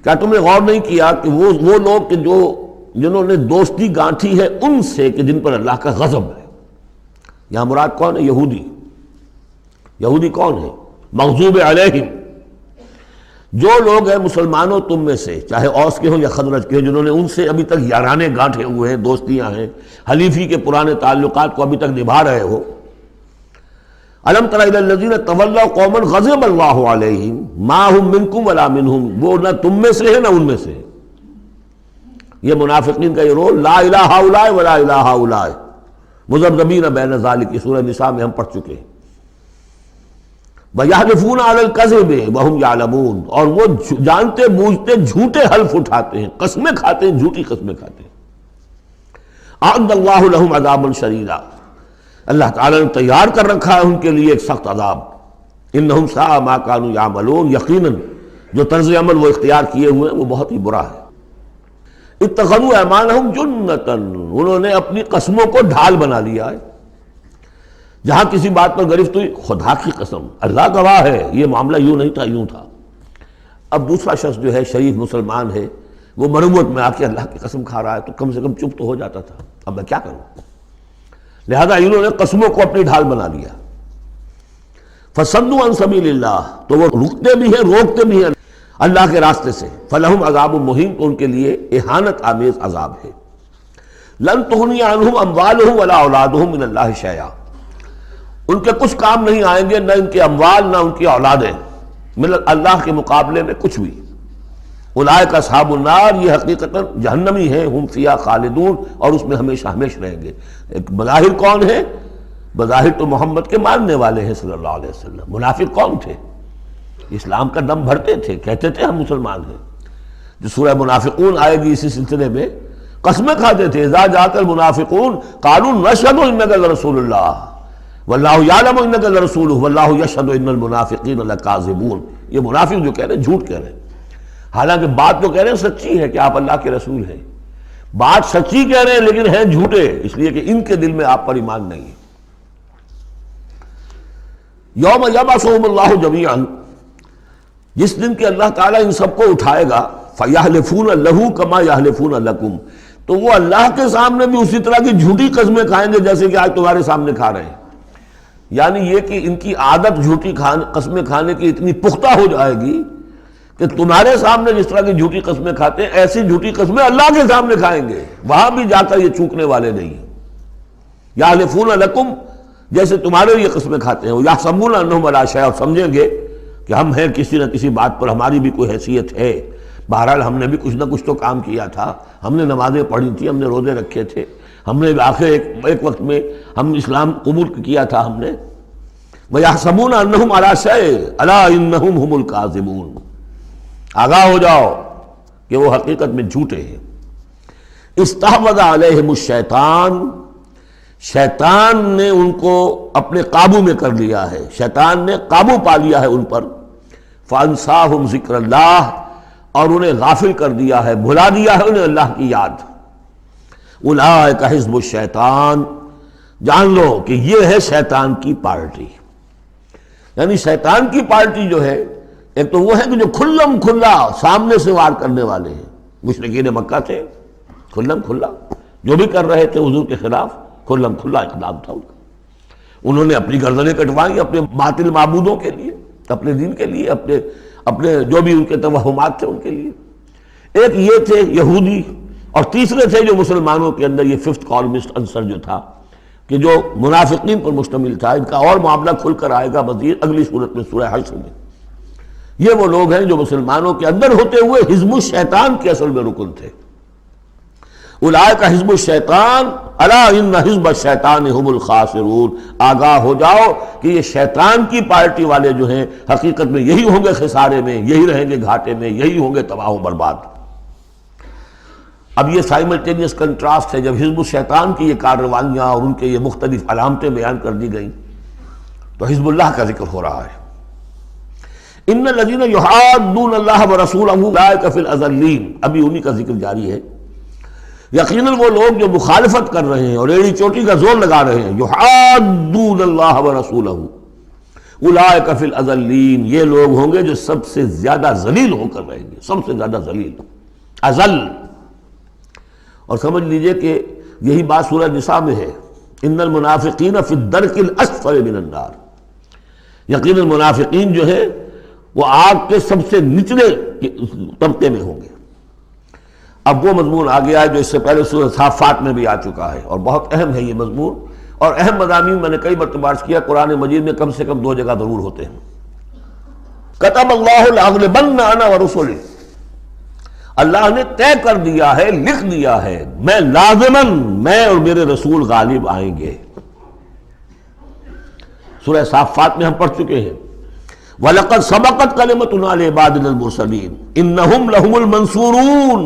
کیا تم نے غور نہیں کیا کہ وہ لوگ کہ جنہوں نے دوستی گانٹھی ہے ان سے کہ جن پر اللہ کا غضب ہے. یہاں مراد کون ہے؟ یہودی کون ہے؟ مغضوب علیہم، جو لوگ ہیں مسلمانوں تم میں سے، چاہے اوس کے ہوں یا خزرج کے ہوں، جنہوں نے ان سے ابھی تک یارانے گانٹھے ہوئے ہیں، دوستیاں ہیں، حلیفی کے پرانے تعلقات کو ابھی تک نبھا رہے ہو. الم تر الی الذین تولوا قوما غضب اللہ علیہم ما هم منکم ولا منهم، وہ نہ تم میں سے ہے نہ ان میں سے ہے. یہ منافقین کا یہ رول، لا الہ ہؤلاء ولا الہ ہؤلاء مذبذبین بین ذلک، سورہ نساء میں ہم پڑھ چکے ہیں. وَيَحْلِفُونَ عَلَى الْكَذِبِ وَهُمْ يَعْلَمُونَ، اور وہ جانتے بوجھتے جھوٹے حلف اٹھاتے ہیں، قسمیں کھاتے ہیں، جھوٹی قسمیں کھاتے ہیں. أَعَدَّ اللَّهُ لَهُمْ عَذَابًا شَدِيدًا، اللہ تعالیٰ نے تیار کر رکھا ہے ان کے لیے ایک سخت عذاب. إِنَّهُمْ سَاءَ مَا كَانُوا يَعْمَلُونَ، یقیناً جو طرز عمل وہ اختیار کیے ہوئے ہیں وہ بہت ہی برا ہے. اتخذوا أيمانهم جنة، انہوں نے اپنی قسموں کو ڈھال بنا لیا ہے. جہاں کسی بات پر گرفت ہوئی، خدا کی قسم، اللہ گواہ ہے یہ معاملہ یوں نہیں تھا، یوں تھا. اب دوسرا شخص جو ہے شریف مسلمان ہے، وہ مروت میں آ کے اللہ کی قسم کھا رہا ہے تو کم سے کم چپ تو ہو جاتا تھا. اب میں کیا کروں؟ لہذا انہوں نے قسموں کو اپنی ڈھال بنا لیا. فصدوا عن سبیل اللہ، تو وہ رکتے بھی ہیں، روکتے بھی ہیں اللہ کے راستے سے. فلہم عذاب مہین، تو ان کے لیے اہانت آمیز عذاب ہے. لن تغنی عنہم اموالہم ولا اولادہم من اللہ شیئا، ان کے کچھ کام نہیں آئیں گے، نہ ان کے اموال نہ ان کی اولادیں، من اللہ کے مقابلے میں کچھ بھی. اولئک اصحاب النار، یہ حقیقتاً جہنمی ہیں، ہم فیہا خالدون، اور اس میں ہمیشہ ہمیشہ رہیں گے. ایک بظاہر کون ہے؟ بظاہر تو محمد کے ماننے والے ہیں صلی اللہ علیہ وسلم. منافق کون تھے؟ اسلام کا دم بھرتے تھے، کہتے تھے ہم مسلمان ہیں. جو سورہ منافقون آئے گی اسی سلسلے میں، قسمیں کھاتے تھے. اذا جاءک المنافقون قالوا نشهد انک لرسول اللہ واللہ یعلم انک لرسولہ واللہ یشہد ان المنافقین لکاذبون. یہ منافق جو کہہ رہے ہیں جھوٹ کہہ رہے ہیں، حالانکہ بات تو کہہ رہے ہیں سچی ہے کہ آپ اللہ کے رسول ہیں. بات سچی کہہ رہے ہیں لیکن ہیں جھوٹے، اس لیے کہ ان کے دل میں آپ پر ایمان نہیں ہے. یوم یبعثہم اللہ جمیعا، جس دن کہ اللہ تعالیٰ ان سب کو اٹھائے گا. فیحلفون لہ کما یحلفون لکم، تو وہ اللہ کے سامنے بھی اسی طرح کی جھوٹی قسمیں کھائیں گے جیسے کہ آج تمہارے سامنے کھا رہے ہیں. یعنی یہ کہ ان کی عادت جھوٹی قسمیں کھانے کی اتنی پختہ ہو جائے گی کہ تمہارے سامنے جس طرح کی جھوٹی قسمیں کھاتے ہیں ایسی جھوٹی قسمیں اللہ کے سامنے کھائیں گے، وہاں بھی جا کر یہ چوکنے والے نہیں ہیں. یحلفون لکم، جیسے تمہارے لیے قسمیں کھاتے ہیں. یحسبون انہم علی شیء، اور سمجھیں گے کہ ہم ہیں کسی نہ کسی بات پر، ہماری بھی کوئی حیثیت ہے. بہرحال ہم نے بھی کچھ نہ کچھ تو کام کیا تھا، ہم نے نمازیں پڑھی تھی، ہم نے روزے رکھے تھے، ہم نے آخر ایک وقت میں ہم اسلام قبول کیا تھا ہم نے. وَيَحْسَبُونَ أَنَّهُمْ عَلَىٰ شَيْءٍ أَلَا إِنَّهُمْ هُمُ الْكَاذِبُونَ، آگاہ ہو جاؤ کہ وہ حقیقت میں جھوٹے ہیں. استحوذ علیہم الشیطان، شیطان نے ان کو اپنے قابو میں کر لیا ہے، شیطان نے قابو پا لیا ہے ان پر. فَأَنْسَاهُمْ ذِكْرَ اللَّهِ، اور انہیں غافل کر دیا ہے، بھلا دیا ہے انہیں اللہ کی یاد. اولئک حزب الشیطان، جان لو کہ یہ ہے شیطان کی پارٹی. یعنی شیطان کی پارٹی جو ہے، ایک تو وہ ہے کہ جو کھلم کھلا سامنے سے وار کرنے والے ہیں. مشرکین مکہ تھے، کھلم کھلا جو بھی کر رہے تھے حضور کے خلاف، کھلم کھلا اقدام تھا ان کا. انہوں نے اپنی گردنیں کٹوائیں اپنے باطل معبودوں کے لیے، اپنے دین کے لیے، اپنے جو بھی ان کے توہمات تھے ان کے لیے. ایک یہ تھے یہودی، اور تیسرے تھے جو مسلمانوں کے اندر یہ ففتھ کالمسٹ عنصر جو تھا کہ جو منافقین پر مشتمل تھا. ان کا اور معاملہ کھل کر آئے گا مزید اگلی صورت میں، سورہ حشر میں. یہ وہ لوگ ہیں جو مسلمانوں کے اندر ہوتے ہوئے حزب الشیطان کے اصل میں رکن تھے. اولئک حزب الشیطان الا ان حزب الشیطان هم الخاسرون، آگاہ ہو جاؤ کہ یہ شیطان کی پارٹی والے جو ہیں حقیقت میں یہی ہوں گے خسارے میں، یہی رہیں گے گھاٹے میں، یہی ہوں گے تباہ و برباد. اب یہ سائملٹینیس کنٹراسٹ ہے. جب حزب الشیطان کی یہ کارروائیاں اور ان کے یہ مختلف علامتیں بیان کر دی گئیں تو حزب اللہ کا ذکر ہو رہا ہے. ان الذین یحادون اللہ ورسولہ اولئک فی الاذلین، ابھی انہی کا ذکر جاری ہے. یقیناً وہ لوگ جو مخالفت کر رہے ہیں اور ایڑی چوٹی کا زور لگا رہے ہیں، یحادون اللہ ورسولہ اولئک فی الاذلین، یہ لوگ ہوں گے جو سب سے زیادہ ذلیل ہو کر رہیں گے. سب سے زیادہ ذلیل، اذل. اور سمجھ لیجئے کہ یہی بات سورہ نساء میں ہے، ان المنافقین فی الدرک الاسفل من النار. یقیناً منافقین جو ہے وہ آگ کے سب سے نچلے طبقے میں ہوں گے. اب وہ مضمون آ گیا ہے جو اس سے پہلے سورہ صافات میں بھی آ چکا ہے، اور بہت اہم ہے یہ مضمون. اور اہم مضامین میں نے کئی مرتبہ عرض کیا قرآن مجید میں کم سے کم 2 جگہ ضرور ہوتے ہیں. کتب اللہ لأغلبن انا ورسلی، اللہ نے طے کر دیا ہے، لکھ دیا ہے، میں لازماً، میں اور میرے رسول غالب آئیں گے. سورہ صافات میں ہم پڑھ چکے ہیں وَلَقَدْ سَبَقَتْ كَلِمَتُنَا لِعِبَادِنَا الْمُرْسَلِينَ إِنَّهُمْ لَهُمُ الْمَنْصُورُونَ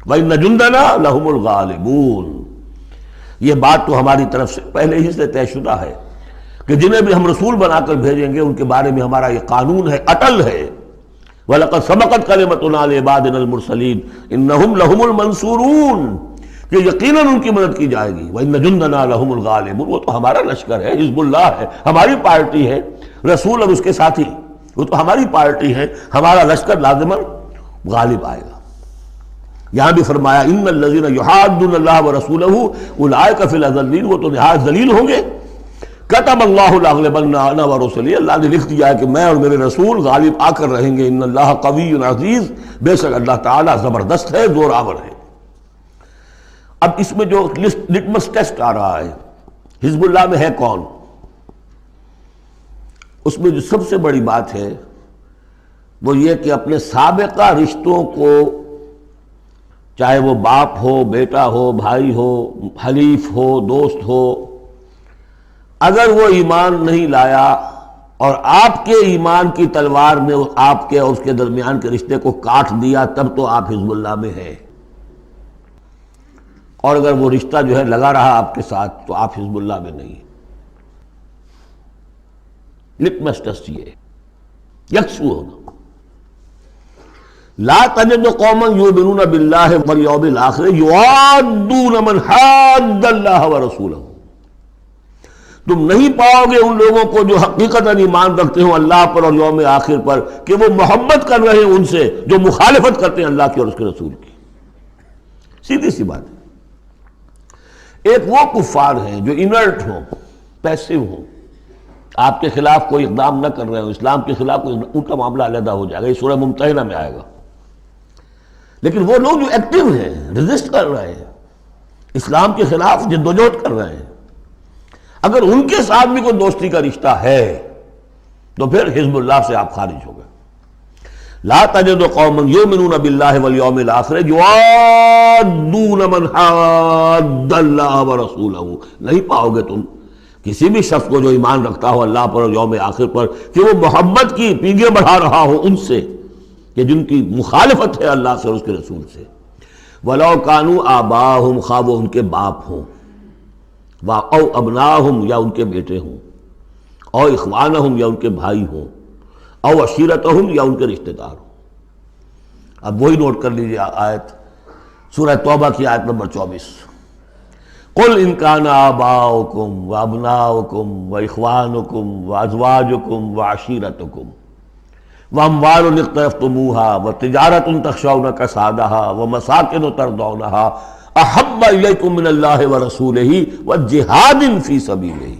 وَإِنَّ جُنْدَنَا لَهُمُ الْغَالِبُونَ. یہ بات تو ہماری طرف سے پہلے ہی سے طے شدہ ہے کہ جنہیں بھی ہم رسول بنا کر بھیجیں گے ان کے بارے میں ہمارا یہ قانون ہے، اٹل ہے. وَلَقَدْ سَبَقَتْ كَلِمَتُنَا لِعِبَادِنَا الْمُرْسَلِينَ إِنَّهُمْ لَهُمُ الْمَنْصُورُونَ، کہ یقیناً ان کی مدد کی جائے گی. وَإِنَّ جُنْدَنَا لَهُمُ الْغَالِبُونَ، وہ تو ہمارا لشکر ہے، حزب اللہ ہے، ہماری پارٹی ہے. رسول اور اس کے ساتھی وہ تو ہماری پارٹی ہے، ہمارا لشکر لازماً غالب آئے گا. یہاں بھی فرمایا ان الذین یحادون اللہ ورسولہ اولئک فی الاذلین، وہ تو نہایت ذلیل ہوں گے. کتب اللہ لأغلبن انا ورسلی، اللہ نے لکھ دیا ہے کہ میں اور میرے رسول غالب آ کر رہیں گے. ان اللہ قوی عزیز، بے شک اللہ تعالیٰ زبردست ہے، زور آور ہے. اب اس میں جو لٹمس ٹیسٹ آ رہا ہے حزب اللہ میں ہے کون، اس میں جو سب سے بڑی بات ہے وہ یہ کہ اپنے سابقہ رشتوں کو، چاہے وہ باپ ہو، بیٹا ہو، بھائی ہو، حلیف ہو، دوست ہو، اگر وہ ایمان نہیں لایا اور آپ کے ایمان کی تلوار نے آپ کے اور اس کے درمیان کے رشتے کو کاٹ دیا، تب تو آپ حزب اللہ میں ہیں. اور اگر وہ رشتہ جو ہے لگا رہا آپ کے ساتھ تو آپ حزب اللہ میں نہیں. لٹمس ٹیسٹ یہ یکسو ہونا. لا تجد قوما یؤمنون باللہ والیوم الآخر یوادون من حاد اللہ ورسولہ، تم نہیں پاؤ گے ان لوگوں کو جو حقیقتاً ایمان رکھتے ہوں اللہ پر اور یوم آخر پر کہ وہ محبت کر رہے ہیں ان سے جو مخالفت کرتے ہیں اللہ کی اور اس کے رسول کی. سیدھی سی بات ہے. ایک وہ کفار ہیں جو انرٹ ہوں، پیسو ہوں، آپ کے خلاف کوئی اقدام نہ کر رہے ہوں، اسلام کے خلاف ان کا معاملہ علیحدہ ہو جائے گا، یہ سورہ ممتحنہ میں آئے گا. لیکن وہ لوگ جو ایکٹیو ہیں، ریزسٹ کر رہے ہیں، اسلام کے خلاف جدوجہد کر رہے ہیں، اگر ان کے ساتھ بھی کوئی دوستی کا رشتہ ہے تو پھر حزب اللہ سے آپ خارج ہو گئے. لا تجد قوما یؤمنون باللہ والیوم الآخر یوادون من حاد اللہ ورسولہ، نہیں پاؤ گے تم کسی بھی شخص کو جو ایمان رکھتا ہو اللہ پر اور یوم آخر پر کہ وہ محبت کی پینگیں بڑھا رہا ہو ان سے کہ جن کی مخالفت ہے اللہ سے اور اس کے رسول سے. وَلَوْ كَانُوا آبَاءَهُمْ، خواہ وہ ان کے باپ ہوں، او ابناہم یا ان کے بیٹے ہوں، او اخوانہم یا ان کے بھائی ہوں، او عشیرتہم یا ان کے رشتہ دار ہوں. اب وہی نوٹ کر لیجیے آیت سورہ توبہ کی آیت نمبر 24. قل ان کان آباؤکم وابناؤکم واخوانکم وازواجکم وعشیرتکم واموال اقترفتموها وتجارۃ تخشون کسادها ومساکن ترضونها احب الیکم من اللہ ورسولہ وجہاد فی سبیلہ.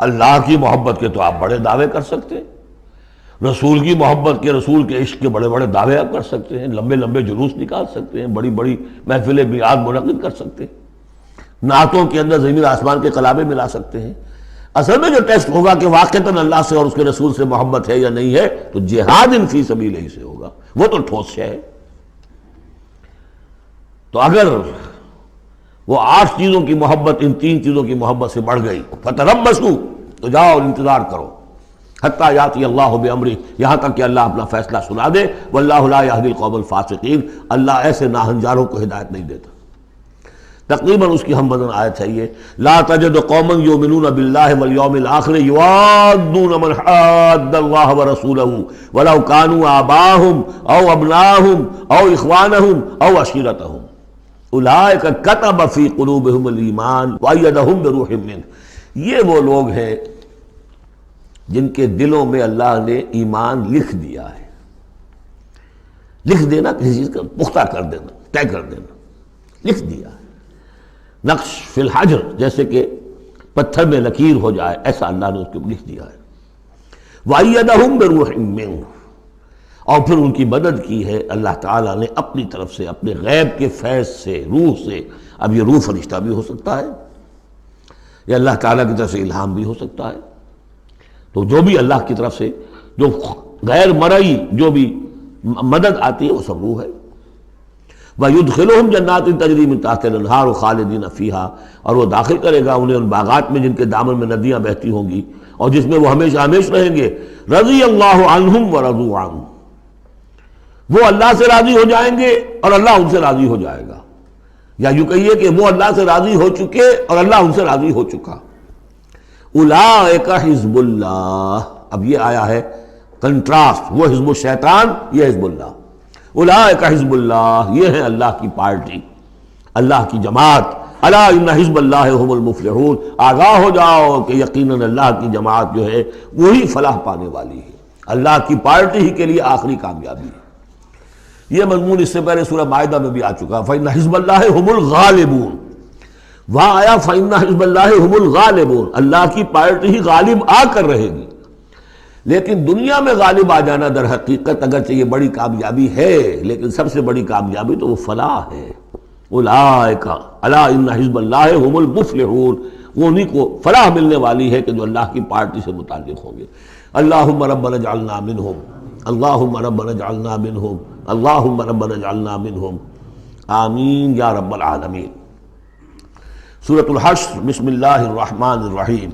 اللہ کی محبت کے تو آپ بڑے دعوے کر سکتے ہیں، رسول کی محبت کے، رسول کے عشق کے بڑے بڑے دعوے آپ کر سکتے ہیں، لمبے لمبے جلوس نکال سکتے ہیں، بڑی بڑی محفل میلاد منعقد کر سکتے ہیں، نعتوں کے اندر زمین آسمان کے کلابے ملا سکتے ہیں. اصل میں جو ٹیسٹ ہوگا کہ واقعتاً اللہ سے اور اس کے رسول سے محبت ہے یا نہیں ہے تو جہاد فی سبیلہ سے ہوگا، وہ تو ٹھوس ہے. تو اگر وہ 8 چیزوں کی محبت ان 3 چیزوں کی محبت سے بڑھ گئی فتربصوا، تو جاؤ انتظار کرو حتی یاتی اللہ بامرہ، یہاں تک کہ اللہ اپنا فیصلہ سنا دے. واللہ لا یہدی القوم الفاسقین، اللہ ایسے ناہنجاروں کو ہدایت نہیں دیتا. تقریباً اس کی ہم بدن آیت ہے یہ لا تجد قوما یؤمنون باللہ والیوم الآخر یوادون من حاد اللہ ورسولہ ولو کانوا آباءہم او ابناءہم او اخوانہم او عشیرتہم اولئک کتب فی قلوبہم الایمان وایدہم بروح منہ. یہ وہ لوگ ہیں جن کے دلوں میں اللہ نے ایمان لکھ دیا ہے. لکھ دینا کسی چیز کا پختہ کر دینا، طے کر دینا، لکھ دیا. نقش فی الحجر، جیسے کہ پتھر میں لکیر ہو جائے، ایسا اللہ نے اس کو لکھ دیا ہے. وَأَيَّدَهُمْ بِرُوحٍ مِّنْهُ، اور پھر ان کی مدد کی ہے اللہ تعالیٰ نے اپنی طرف سے، اپنے غیب کے فیض سے، روح سے. اب یہ روح فرشتہ بھی ہو سکتا ہے، یا اللہ تعالیٰ کی طرف سے الہام بھی ہو سکتا ہے. تو جو بھی اللہ کی طرف سے جو غیر مرئی جو بھی مدد آتی ہے وہ سب روح ہے. وَيُدْخِلُهُمْ جَنَّاتٍ تَجْرِي مِن تَحْتِهَا الْأَنْهَارُ خَالِدِينَ فِيهَا، اور وہ داخل کرے گا انہیں ان باغات میں جن کے دامن میں ندیاں بہتی ہوں گی اور جس میں وہ ہمیشہ ہمیش رہیں گے. رضی اللہ عنہم ورضوا عنہ، وہ اللہ سے راضی ہو جائیں گے اور اللہ ان سے راضی ہو جائے گا. یا یوں کہیے کہ وہ اللہ سے راضی ہو چکے اور اللہ ان سے راضی ہو چکا. اولئک حزب اللہ، اب یہ آیا ہے کنٹراسٹ، وہ حزب الشیطان، یہ حزب اللہ. اولئک حزب اللہ، یہ ہے اللہ کی پارٹی، اللہ کی جماعت. الا ان حزب اللہ هم المفلحون، آگاہ ہو جاؤ کہ یقیناً اللہ کی جماعت جو ہے وہی فلاح پانے والی ہے. اللہ کی پارٹی ہی کے لیے آخری کامیابی ہے. یہ مضمون اس سے پہلے سورہ مائدہ میں بھی آ چکا. فإن حزب اللہ هم الغالبون، وہاں آیا فإن حزب اللہ هم الغالبون، اللہ کی پارٹی ہی غالب آ کر رہے گی. لیکن دنیا میں غالب آ جانا در حقیقت اگرچہ یہ بڑی کامیابی ہے، لیکن سب سے بڑی کامیابی تو وہ فلاح ہے. اولئک الا ان حزب اللہ هم المفلحون، وہ انہیں کو فلاح ملنے والی ہے کہ جو اللہ کی پارٹی سے متعلق ہوں گے. اللہم ربنا اجعلنا منہم، اللہم ربنا اجعلنا منہم، اللہم ربنا اجعلنا منہم، آمین یا رب العالمین. سورۃ الحشر، بسم اللہ الرحمن الرحیم.